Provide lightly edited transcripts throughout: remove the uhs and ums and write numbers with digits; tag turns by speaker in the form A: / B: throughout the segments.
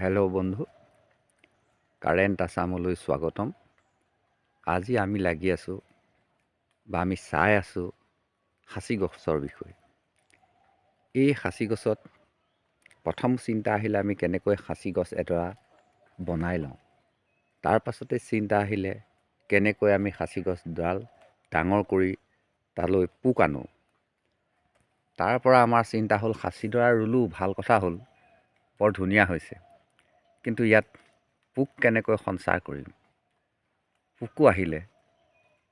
A: Hello' বন্ধু, current আছামলৈ স্বাগতম। আজি আমি লাগি আছোঁ বা আমি চাই আছোঁ সাঁচি গছৰ বিষয়ে। এই সাঁচি গছত প্ৰথম চিন্তা আহিলে আমি কেনেকৈ সাঁচি গছ এডৰা বনাই লওঁ। তাৰ পাছতে চিন্তা আহিলে কেনেকৈ আমি সাঁচি গছডাল ডাঙৰ কৰি তালৈ পোক আনোঁ। তাৰ পৰা আমাৰ চিন্তা হ'ল সাঁচিডৰা ৰুলোঁ, ভাল কথা হ'ল, বৰ ধুনীয়া হৈছে। কিন্তু ইয়াত পোক কেনেকৈ সঞ্চাৰ কৰিম। পোকো আহিলে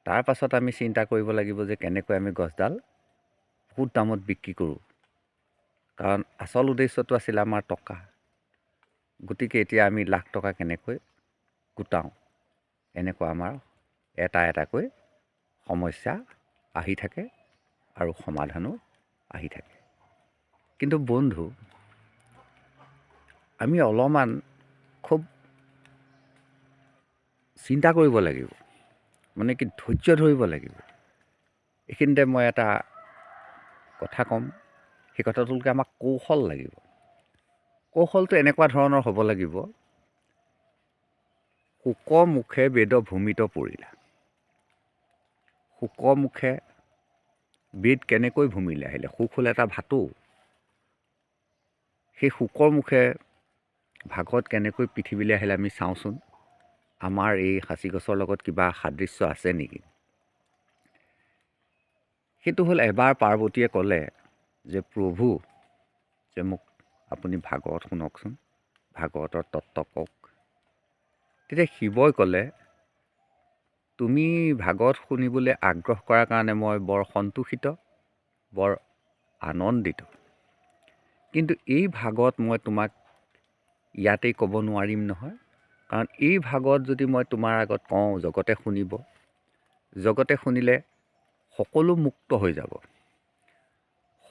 A: তাৰ পাছত আমি চিন্তা কৰিব লাগিব যে কেনেকৈ আমি গছডাল বহুত দামত বিক্ৰী কৰোঁ। কাৰণ আচল উদ্দেশ্যটো আছিলে আমাৰ টকা। গতিকে এতিয়া আমি লাখ টকা কেনেকৈ গোটাওঁ, এনেকুৱা আমাৰ এটা এটাকৈ সমস্যা আহি থাকে আৰু সমাধানো আহি থাকে। কিন্তু বন্ধু, আমি অলপমান খুব চিন্তা কৰিব লাগিব, মানে কি ধৈৰ্য ধৰিব লাগিব। এইখিনিতে মই এটা কথা ক'ম, সেই কথাটোলৈকে আমাক কৌশল লাগিব। কৌশলটো এনেকুৱা ধৰণৰ হ'ব লাগিব, শুক মুখে বেদ ভূমিত পৰিলা। শুক মুখে বেদ কেনেকৈ ভূমিলৈ আহিলে? শুক হ'ল এটা ধাতু। সেই শুকৰ মুখে ভাগত কেনেকৈ পৃথিৱীলৈ আহিলে আমি চাওঁচোন। আমাৰ এই সাঁচি গছৰ লগত কিবা সাদৃশ্য আছে নেকি? সেইটো হ'ল, এবাৰ পাৰ্বতীয়ে ক'লে যে প্ৰভু, যে মোক আপুনি ভাগৱত শুনকচোন, ভাগৱতৰ তত্ত্ব কওক। তেতিয়া শিৱই ক'লে, তুমি ভাগৱত শুনিবলৈ আগ্ৰহ কৰাৰ কাৰণে মই বৰ সন্তোষিত, বৰ আনন্দিত। কিন্তু এই ভাগৱত মই তোমাক ইয়াতেই ক'ব নোৱাৰিম নহয়। কাৰণ এই ভাগৱত যদি মই তোমাৰ আগত কওঁ, জগতে শুনিব। জগতে শুনিলে সকলো মুক্ত হৈ যাব।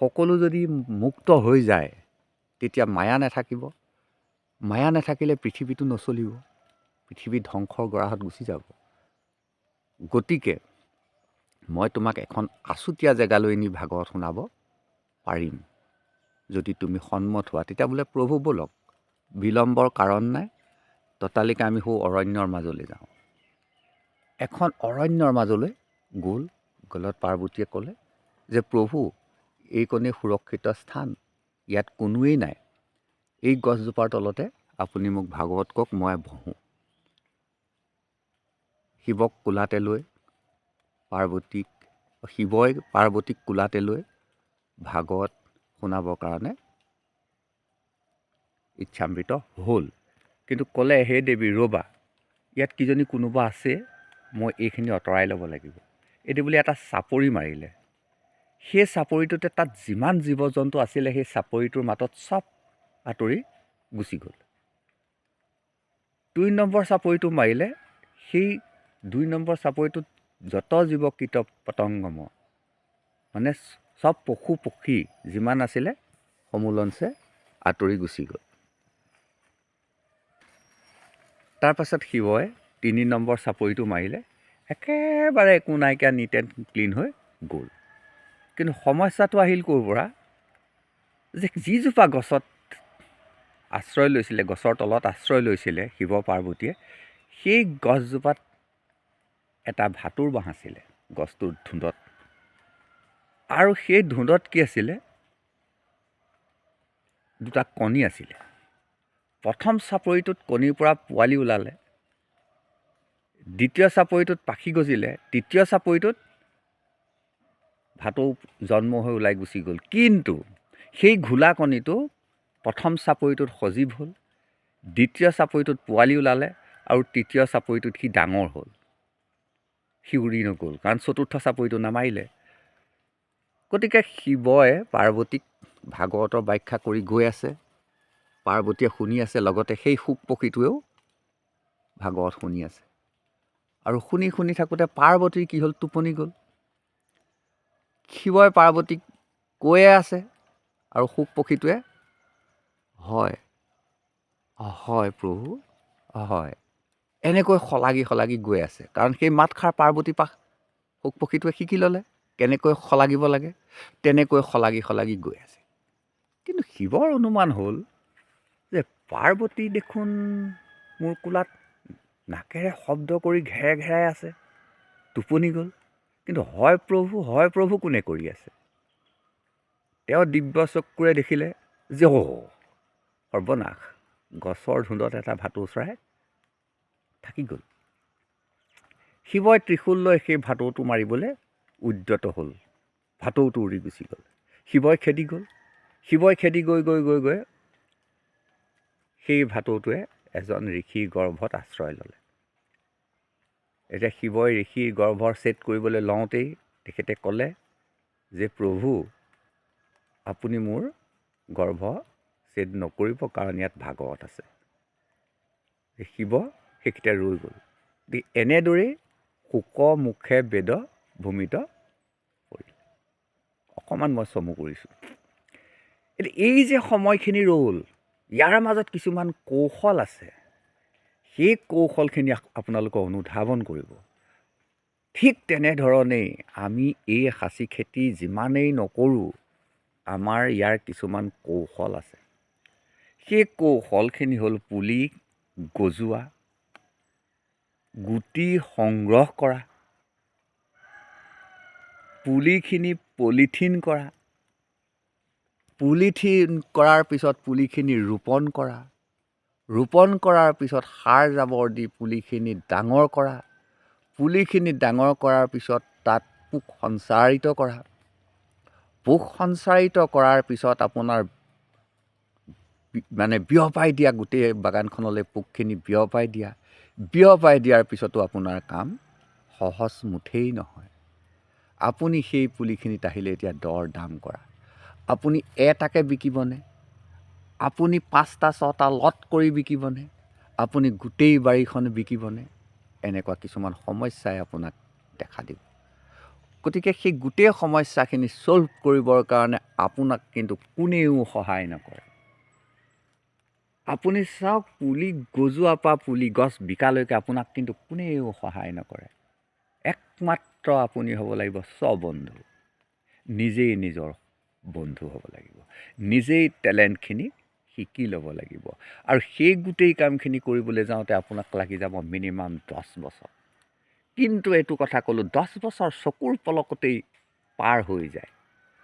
A: সকলো যদি মুক্ত হৈ যায়, তেতিয়া মায়া নাথাকিব। মায়া নাথাকিলে পৃথিৱীটো নচলিব। পৃথিৱী ধ্বংসৰ গৰাহত গুচি যাব। গতিকে মই তোমাক এখন আছুতীয়া জেগালৈ নি ভাগৱত শুনাব পাৰিম। যদি তুমি সন্মত হোৱা, তেতিয়া বোলে প্ৰভু ব'লক, বিলম্বৰ কাৰণ নাই, ততালিকে আমি সৌ অৰণ্যৰ মাজলৈ যাওঁ। এখন অৰণ্যৰ মাজলৈ গ'লত পাৰ্বতীয়ে ক'লে যে প্ৰভু, এইকণেই সুৰক্ষিত স্থান, ইয়াত কোনোৱেই নাই। এই গছজোপাৰ তলতে আপুনি মোক ভাগৱত কওক, মই বহোঁ। শিৱই পাৰ্বতীক কোলাতে লৈ ভাগৱত শুনাবৰ কাৰণে ইচ্ছামৃত হ'ল। কিন্তু ক'লে, হে দেৱী ৰ'বা, ইয়াত কিজনী কোনোবা আছে, মই এইখিনি আঁতৰাই ল'ব লাগিব। এইটো বুলি এটা চাপৰি মাৰিলে। সেই চাপৰিটোতে তাত যিমান জীৱ জন্তু আছিলে, সেই চাপৰিটোৰ মাজত চব আঁতৰি গুচি গ'ল। ২ নম্বৰ চাপৰিটো মাৰিলে। সেই ২ নম্বৰ চাপৰিটোত যত জীৱ কীট পতংগম, মানে চব পশু পক্ষী যিমান আছিলে, সমূলঞ্চে আঁতৰি গুচি গ'ল। তাৰপাছত শিৱই ৩ নম্বৰ চাপৰিটো মাৰিলে। একেবাৰে একো নাইকিয়া, নিট এণ্ড ক্লিন হৈ গ'ল। কিন্তু সমস্যাটো আহিল ক'ৰ পৰা, যে যিজোপা গছত আশ্ৰয় লৈছিলে, গছৰ তলত আশ্ৰয় লৈছিলে শিৱ পাৰ্বতীয়ে, সেই গছজোপাত এটা ভাতুৰ বাঁহ আছিলে, গছটোৰ ধুন্দত। আৰু সেই ধুন্দত কি আছিলে, দুটা কণী আছিলে। প্ৰথম চাপৰিটোত কণীৰ পৰা পোৱালি ওলালে, দ্বিতীয় চাপৰিটোত পাখি গজিলে, তৃতীয় চাপৰিটোত ভাটৌ জন্ম হৈ ওলাই গুচি গ'ল। কিন্তু সেই ঘোলা কণীটো প্ৰথম চাপৰিটোত সজীৱ হ'ল, দ্বিতীয় চাপৰিটোত পোৱালি ওলালে, আৰু তৃতীয় চাপৰিটোত সি ডাঙৰ হ'ল। সি উৰি নগ'ল, কাৰণ চতুৰ্থ চাপৰিটো নামাৰিলে। গতিকে শিৱই পাৰ্বতীক ভাগৱতৰ ব্যাখ্যা কৰি গৈ আছে। পাৰ্বতীয়ে শুনি আছে, লগতে সেই শুক পক্ষীটোৱেও ভাগৱত শুনি আছে। আৰু শুনি শুনি থাকোঁতে পাৰ্বতীৰ কি হ'ল, টোপনি গ'ল। শিৱই পাৰ্বতীক কৈয়ে আছে, আৰু শুক পক্ষীটোৱে হয় হয় প্ৰভু, হয়, এনেকৈ শলাগি শলাগি গৈ আছে। কাৰণ সেই মাতষাৰ পাৰ্বতীৰ পৰা শুক পক্ষীটোৱে শিকি ল'লে, কেনেকৈ শলাগিব লাগে। তেনেকৈ শলাগি শলাগি গৈ আছে। কিন্তু শিৱৰ অনুমান হ'ল, যে পাৰ্বতী দেখোন মোৰ কোলাত নাকেৰে শব্দ কৰি ঘেৰে ঘেৰাই আছে, টোপনি গ'ল। কিন্তু হয় প্ৰভু কোনে কৰি আছে? তেওঁ দিব্য চকুৰে দেখিলে যে সৰ্বনাশ, গছৰ ধুন্দত এটা ভাটৌ চৰাই থাকি গ'ল। শিৱই ত্ৰিশূল লৈ সেই ভাটৌটো মাৰিবলৈ উদ্যত হ'ল। ভাটৌটো উৰি গুচি গ'ল। শিৱই খেদি গ'ল। শিৱই খেদি গৈ সেই ভাটৌটোৱে এজন ঋষিৰ গৰ্ভত আশ্ৰয় ল'লে। এতিয়া শিৱই ঋষিৰ গৰ্ভৰ ছেদ কৰিবলৈ লওঁতেই তেখেতে ক'লে যে প্ৰভু, আপুনি মোৰ গৰ্ভ ছেদ নকৰিব, কাৰণ ইয়াত ভাগৱত আছে। শিৱ সেইকেইটা ৰৈ গ'ল। এনেদৰেই শোক মুখে বেদ ভূমিত পৰিল। অকণমান মই চমু কৰিছোঁ। এতিয়া এই যে সময়খিনি ৰ'ল, ইয়াৰ মাজত কিছুমান কৌশল আছে। সেই কৌশলখিনি আপোনালোকে অনুধাৱন কৰিব। ঠিক তেনেধৰণেই আমি এই সাঁচি খেতি যিমানেই নকৰোঁ, আমাৰ ইয়াৰ কিছুমান কৌশল আছে। সেই কৌশলখিনি হ'ল পুলি গজোৱা, গুটি সংগ্ৰহ কৰা, পুলিখিনি পলিথিন কৰা, পলিথিন কৰাৰ পিছত পুলিখিনি ৰোপণ কৰা, ৰোপণ কৰাৰ পিছত সাৰ জাবৰ দি পুলিখিনি ডাঙৰ কৰা, পুলিখিনি ডাঙৰ কৰাৰ পিছত তাত পোক সঞ্চাৰিত কৰা, পোক সঞ্চাৰিত কৰাৰ পিছত আপোনাৰ বিয়পাই দিয়া, গোটেই বাগানখনলৈ পোকখিনি বিয়পাই দিয়াৰ পিছতো আপোনাৰ কাম সহজ মুঠেই নহয়। আপুনি সেই পুলিখিনিত আহিলে এতিয়া দৰ দাম কৰা। আপুনি এটাকে বিকিবনে? আপুনি 5টা 6টা লট কৰি বিকিবনে? আপুনি গোটেই বাৰীখন বিকিবনে? এনেকুৱা কিছুমান সমস্যাই আপোনাক দেখা দিব। গতিকে সেই গোটেই সমস্যাখিনি ছল্ভ কৰিবৰ কাৰণে আপোনাক কিন্তু কোনেও সহায় নকৰে। আপুনি চাওক, পুলি গজোৱাৰ পৰা পুলি গছ বিকালৈকে আপোনাক কিন্তু কোনেও সহায় নকৰে। একমাত্ৰ আপুনি হ'ব লাগিব স্ববন্ধু। নিজেই নিজৰ বন্ধু হ'ব লাগিব। নিজেই টেলেণ্টখিনি শিকি ল'ব লাগিব। আৰু সেই গোটেই কামখিনি কৰিবলৈ যাওঁতে আপোনাক লাগি যাব মিনিমাম 10 বছৰ। কিন্তু এইটো কথা ক'লোঁ, 10 বছৰ চকুৰ পলকতেই পাৰ হৈ যায়।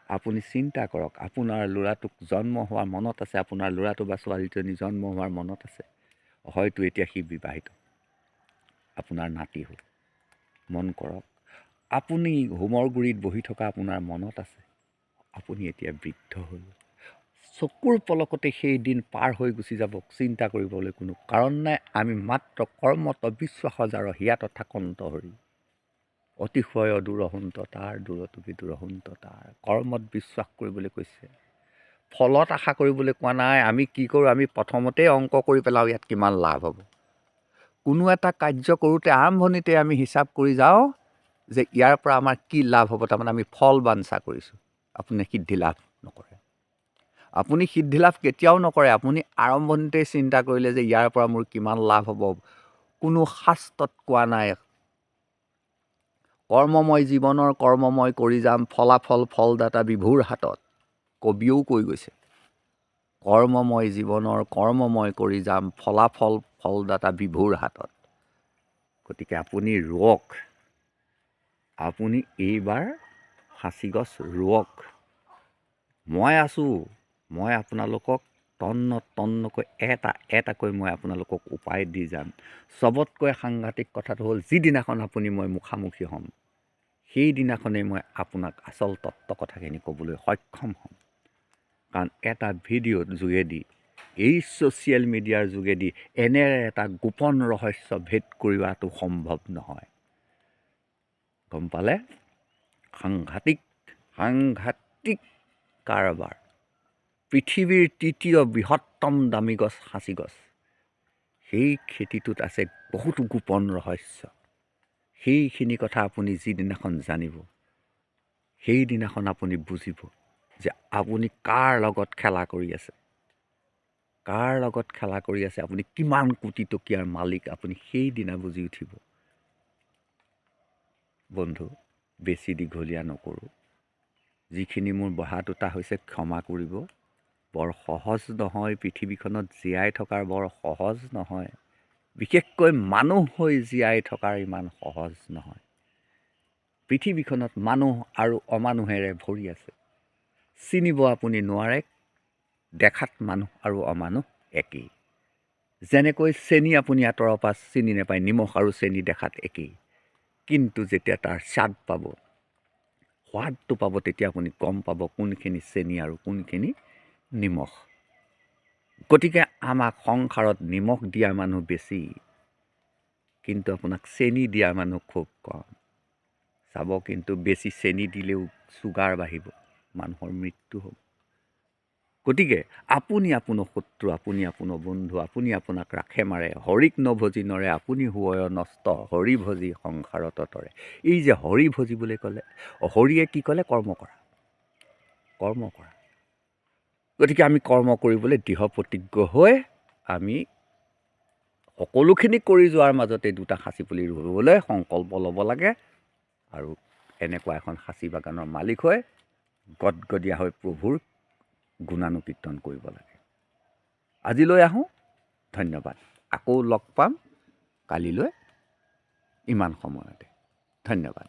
A: আপুনি চিন্তা কৰক, আপোনাৰ ল'ৰাটোক জন্ম হোৱাৰ মনত আছে, আপোনাৰ ল'ৰাটো বা ছোৱালীজনী জন্ম হোৱাৰ মনত আছে। হয়তো এতিয়া সি বিবাহিত, আপোনাৰ নাতি হ'ল। মন কৰক, আপুনি হোমৰ গুৰিত বহি থকা আপোনাৰ মনত আছে, আপুনি এতিয়া বৃদ্ধ হ'ল। চকুৰ পলকতে সেই দিন পাৰ হৈ গুচি যাব, চিন্তা কৰিবলৈ কোনো কাৰণ নাই। আমি মাত্ৰ কৰ্মত বিশ্বাস যাৰ হিয়াত থাকন্ত হৰি, অতিশয় দূৰহন্ত তাৰ, দূৰতোপি দূৰহন্ত তাৰ। কৰ্মত বিশ্বাস কৰিবলৈ কৈছে, ফলত আশা কৰিবলৈ কোৱা নাই। আমি কি কৰোঁ, আমি প্ৰথমতেই অংক কৰি পেলাওঁ, ইয়াত কিমান লাভ হ'ব। কোনো এটা কাৰ্য কৰোঁতে আৰম্ভণিতে আমি হিচাপ কৰি যাওঁ যে ইয়াৰ পৰা আমাৰ কি লাভ হ'ব। তাৰমানে আমি ফল বাঞ্ছা কৰিছোঁ। আপুনি সিদ্ধি লাভ নকৰে। আপুনি সিদ্ধি লাভ কেতিয়াও নকৰে। আপুনি আৰম্ভণিতেই চিন্তা কৰিলে যে ইয়াৰ পৰা মোৰ কিমান লাভ হ'ব। কোনো শাস্ত্ৰত কোৱা নাই কৰ্মময় জীৱনৰ কৰ্মময় কৰি যাম, ফলাফল ফলদাতা বিভুৰ হাতত। কবিয়েও কৈ গৈছে, কৰ্মময় জীৱনৰ কৰ্মময় কৰি যাম, ফলাফল ফলদাতা বিভুৰ হাতত। গতিকে আপুনি ৰোৱক, আপুনি এইবাৰ সাঁচি গছ ৰোৱক। মই আছোঁ, মই আপোনালোকক তন্নকৈ এটাকৈ মই আপোনালোকক উপায় দি যাম। চবতকৈ সাংঘাতিক কথাটো হ'ল, যিদিনাখন আপুনি মই মুখামুখি হ'ম, সেইদিনাখনেই মই আপোনাক আচল তত্ত্ব কথাখিনি ক'বলৈ সক্ষম হ'ম। কাৰণ এটা ভিডিঅ'ৰ যোগেদি, এই ছ'চিয়েল মিডিয়াৰ যোগেদি এনে এটা গোপন ৰহস্য ভেদ কৰাটো সম্ভৱ নহয়। গম পালে? সাংঘাতিক কাৰবাৰ। পৃথিৱীৰ তৃতীয় বৃহত্তম দামী গছ সাঁচি গছ। সেই খেতিটোত আছে বহুতো গোপন ৰহস্য। সেইখিনি কথা আপুনি যিদিনাখন জানিব, সেইদিনাখন আপুনি বুজিব যে আপুনি কাৰ লগত খেলা কৰি আছে, কাৰ লগত খেলা কৰি আছে, আপুনি কিমান কোটি টকীয়াৰ মালিক, আপুনি সেইদিনা বুজি উঠিব। বন্ধু, বেছি দীঘলীয়া নকৰোঁ। যিখিনি মোৰ বহা দুটা হৈছে ক্ষমা কৰিব। বৰ সহজ নহয়, পৃথিৱীখনত জীয়াই থকাৰ বৰ সহজ নহয়, বিশেষকৈ মানুহ হৈ জীয়াই থকাৰ ইমান সহজ নহয়। পৃথিৱীখনত মানুহ আৰু অমানুহেৰে ভৰি আছে। চিনিব আপুনি নোৱাৰে, দেখাত মানুহ আৰু অমানুহ একেই। যেনেকৈ চেনি আপুনি আঁতৰৰ পৰা চিনি নাপায়, নিমখ আৰু চেনি দেখাত একেই, কিন্তু যেতিয়া তাৰ স্বাদ পাব, সোৱাদটো পাব, তেতিয়া আপুনি গম পাব কোনখিনি চেনি আৰু কোনখিনি নিমখ। গতিকে আমাক সংসাৰত নিমখ দিয়া মানুহ বেছি, কিন্তু আপোনাক চেনি দিয়া মানুহ খুব কম। চাব, কিন্তু বেছি চেনি দিলেও চুগাৰ বাঢ়িব, মানুহৰ মৃত্যু হ'ব। গতিকে আপুনি আপোনাৰ শত্ৰু, আপুনি আপোনাৰ বন্ধু, আপুনি আপোনাক ৰাখে মাৰে, হৰিক নভজি নৰে, আপুনি হোৱয় নষ্ট, হৰি ভজি সংসাৰত তৰে। এই যে হৰি ভজি বুলি ক'লে, হৰিয়ে কি ক'লে? কৰ্ম কৰা, কৰ্ম কৰা। গতিকে আমি কৰ্ম কৰিবলৈ দৃঢ় প্ৰতিজ্ঞ হৈ আমি সকলোখিনি কৰি যোৱাৰ মাজতে দুটা সাঁচি পুলি ৰুবলৈ সংকল্প ল'ব লাগে, আৰু এনেকুৱা এখন সাঁচি বাগানৰ মালিক হৈ গদগদীয়া হৈ প্ৰভুৰ গুণানুকীৰ্তন কৰিব লাগে। আজিলৈ আহোঁ, ধন্যবাদ। আকৌ লগ পাম কালিলৈ ইমান সময়তে। ধন্যবাদ।